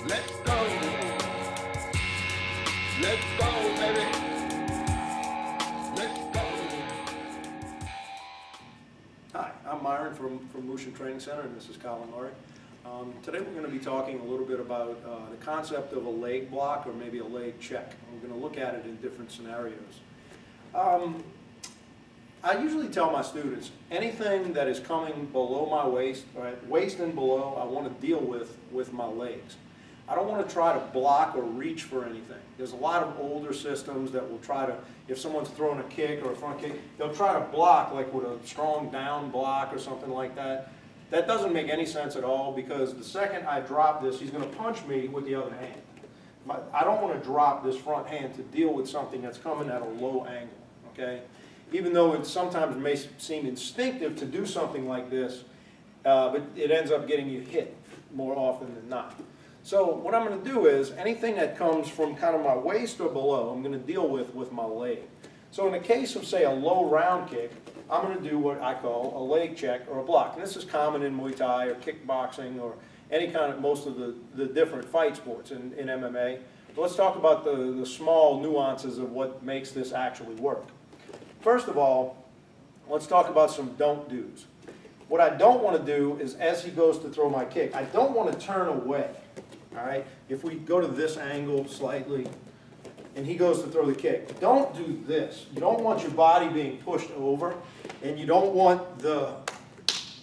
Let's go. Let's go, baby. Let's go. Hi, I'm Myron from Mushin Training Center, and this is Colin Murray. Today we're going to be talking a little bit about the concept of a leg block or maybe a leg check. And we're going to look at it in different scenarios. I usually tell my students anything that is coming below my waist, right, waist and below, I want to deal with my legs. I don't want to try to block or reach for anything. There's a lot of older systems that will try to, if someone's throwing a kick or a front kick, they'll try to block like with a strong down block or something like that. That doesn't make any sense at all, because the second I drop this, he's going to punch me with the other hand. I don't want to drop this front hand to deal with something that's coming at a low angle, okay? Even though it sometimes may seem instinctive to do something like this, but it ends up getting you hit more often than not. So what I'm going to do is anything that comes from kind of my waist or below, I'm going to deal with my leg. So in the case of, say, a low round kick, I'm going to do what I call a leg check or a block. And this is common in Muay Thai or kickboxing or any kind of, most of the different fight sports in MMA. But let's talk about the small nuances of what makes this actually work. First of all, let's talk about some don't do's. What I don't want to do is, as he goes to throw my kick, I don't want to turn away. All right? If we go to this angle slightly, and he goes to throw the kick, don't do this. You don't want your body being pushed over, and you don't want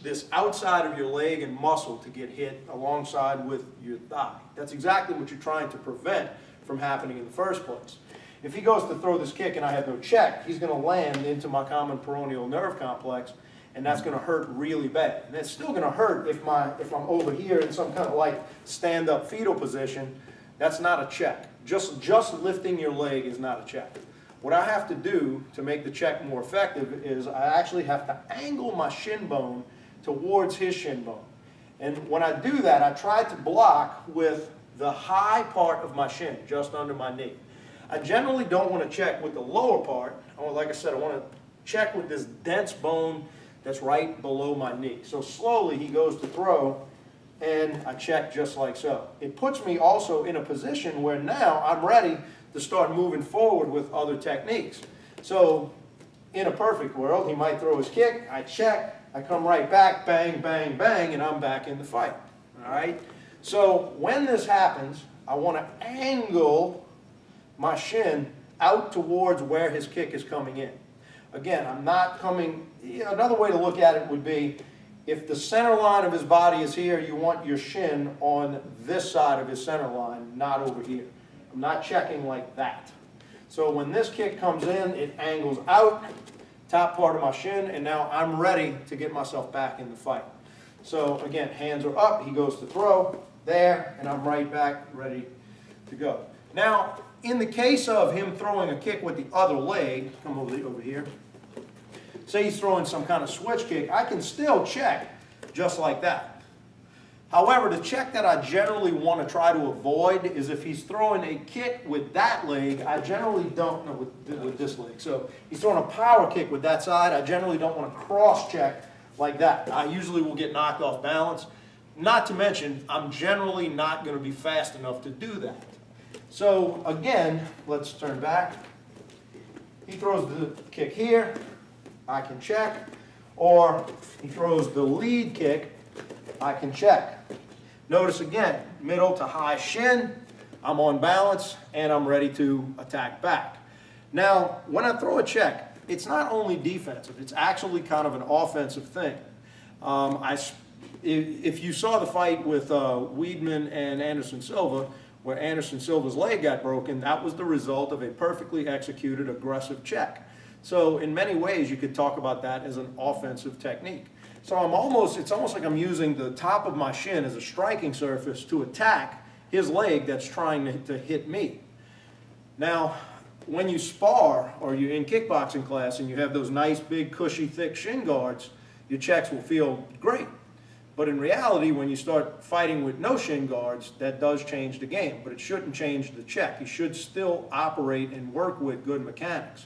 this outside of your leg and muscle to get hit alongside with your thigh. That's exactly what you're trying to prevent from happening in the first place. If he goes to throw this kick and I have no check, he's going to land into my common peroneal nerve complex, and that's going to hurt really bad. And it's still going to hurt if I'm over here in some kind of like stand-up fetal position. That's not a check. Just lifting your leg is not a check. What I have to do to make the check more effective is I actually have to angle my shin bone towards his shin bone. And when I do that, I try to block with the high part of my shin, just under my knee. I generally don't want to check with the lower part. Like I said, I want to check with this dense bone that's right below my knee. So slowly he goes to throw, and I check just like so. It puts me also in a position where now I'm ready to start moving forward with other techniques. So in a perfect world, he might throw his kick, I check, I come right back, bang, bang, bang, and I'm back in the fight. All right? So when this happens, I want to angle my shin out towards where his kick is coming in. Again, I'm not coming, another way to look at it would be, if the center line of his body is here, you want your shin on this side of his center line, not over here. I'm not checking like that. So when this kick comes in, it angles out, top part of my shin, and now I'm ready to get myself back in the fight. So again, hands are up, he goes to throw, there, and I'm right back, ready to go. Now, in the case of him throwing a kick with the other leg, come over here, say he's throwing some kind of switch kick, I can still check just like that. However, the check that I generally want to try to avoid is if he's throwing a kick with that leg, I generally don't, no, with this leg. So he's throwing a power kick with that side, I generally don't want to cross check like that. I usually will get knocked off balance. Not to mention, I'm generally not going to be fast enough to do that. So again, let's turn back. He throws the kick here, I can check. Or he throws the lead kick, I can check. Notice again, middle to high shin, I'm on balance and I'm ready to attack back. Now, when I throw a check, it's not only defensive, it's actually kind of an offensive thing. If you saw the fight with Weidman and Anderson Silva, where Anderson Silva's leg got broken, that was the result of a perfectly executed aggressive check. So in many ways, you could talk about that as an offensive technique. So it's almost like I'm using the top of my shin as a striking surface to attack his leg that's trying to hit me. Now, when you spar or you're in kickboxing class and you have those nice, big, cushy, thick shin guards, your checks will feel great. But in reality, when you start fighting with no shin guards, that does change the game, but it shouldn't change the check. You should still operate and work with good mechanics.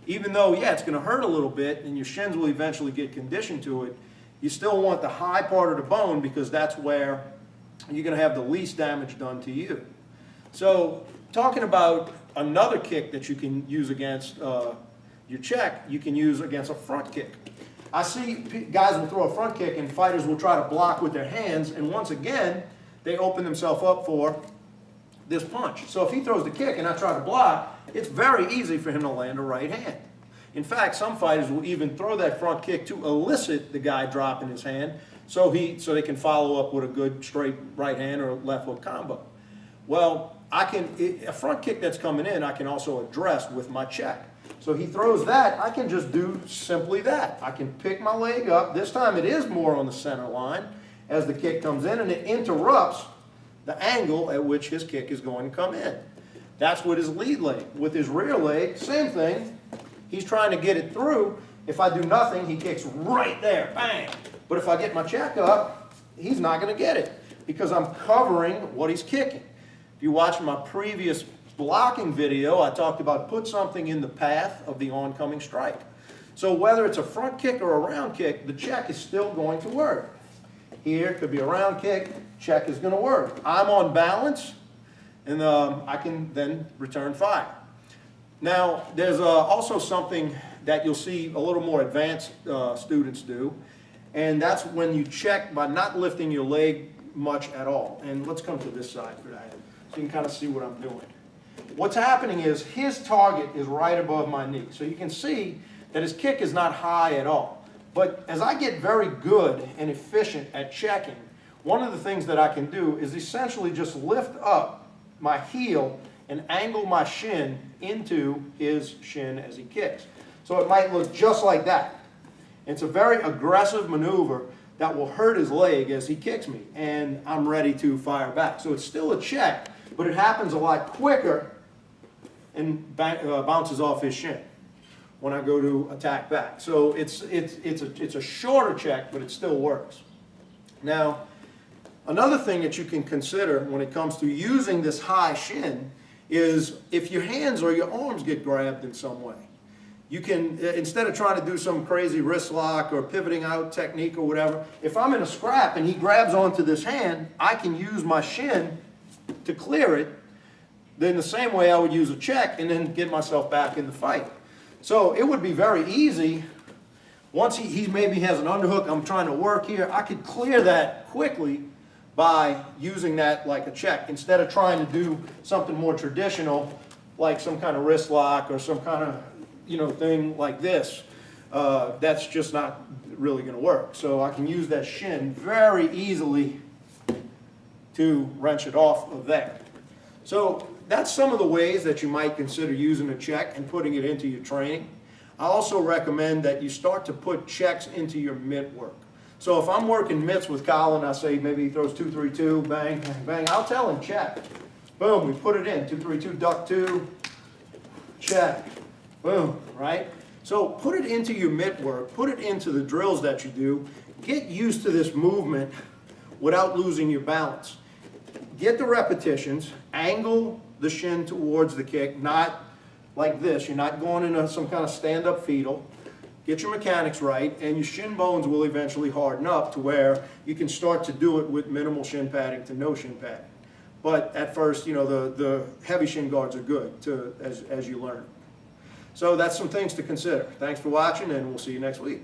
Even though, yeah, it's going to hurt a little bit and your shins will eventually get conditioned to it, you still want the high part of the bone because that's where you're going to have the least damage done to you. So talking about another kick that you can use against your check, you can use against a front kick. I see guys will throw a front kick and fighters will try to block with their hands, and once again, they open themselves up for this punch. So if he throws the kick and I try to block, it's very easy for him to land a right hand. In fact, some fighters will even throw that front kick to elicit the guy dropping his hand so they can follow up with a good straight right hand or left hook combo. Well, a front kick that's coming in, I can also address with my check. So he throws that, I can just do simply that. I can pick my leg up. This time it is more on the center line as the kick comes in, and it interrupts the angle at which his kick is going to come in. That's with his lead leg. With his rear leg, same thing. He's trying to get it through. If I do nothing, he kicks right there, bang. But if I get my check up, he's not going to get it because I'm covering what he's kicking. If you watch my previous blocking video, I talked about put something in the path of the oncoming strike. So whether it's a front kick or a round kick, the check is still going to work. Here could be a round kick, check is going to work. I'm on balance, and I can then return fire. Now, there's also something that you'll see a little more advanced students do, and that's when you check by not lifting your leg much at all. And let's come to this side for that, so you can kind of see what I'm doing. What's happening is his target is right above my knee. So you can see that his kick is not high at all. But as I get very good and efficient at checking, one of the things that I can do is essentially just lift up my heel and angle my shin into his shin as he kicks. So it might look just like that. It's a very aggressive maneuver that will hurt his leg as he kicks me, and I'm ready to fire back. So it's still a check, but it happens a lot quicker and bounces off his shin when I go to attack back. So it's a shorter check, but it still works. Now, another thing that you can consider when it comes to using this high shin is if your hands or your arms get grabbed in some way. You can, instead of trying to do some crazy wrist lock or pivoting out technique or whatever, if I'm in a scrap and he grabs onto this hand, I can use my shin to clear it, then the same way I would use a check and then get myself back in the fight. So it would be very easy. Once he maybe has an underhook, I'm trying to work here, I could clear that quickly by using that like a check instead of trying to do something more traditional like some kind of wrist lock or some kind of thing like this. That's just not really going to work. So I can use that shin very easily to wrench it off of there. So that's some of the ways that you might consider using a check and putting it into your training. I also recommend that you start to put checks into your mitt work. So if I'm working mitts with Colin, I say maybe he throws 2-3-2, bang, bang, bang. I'll tell him check. Boom, we put it in. 2-3-2, duck 2, check. Boom, right? So put it into your mitt work. Put it into the drills that you do. Get used to this movement without losing your balance. Get the repetitions. Angle the shin towards the kick, not like this. You're not going into some kind of stand-up fetal. Get your mechanics right, and your shin bones will eventually harden up to where you can start to do it with minimal shin padding to no shin padding. But at first, the heavy shin guards are good as you learn. So that's some things to consider. Thanks for watching, and we'll see you next week.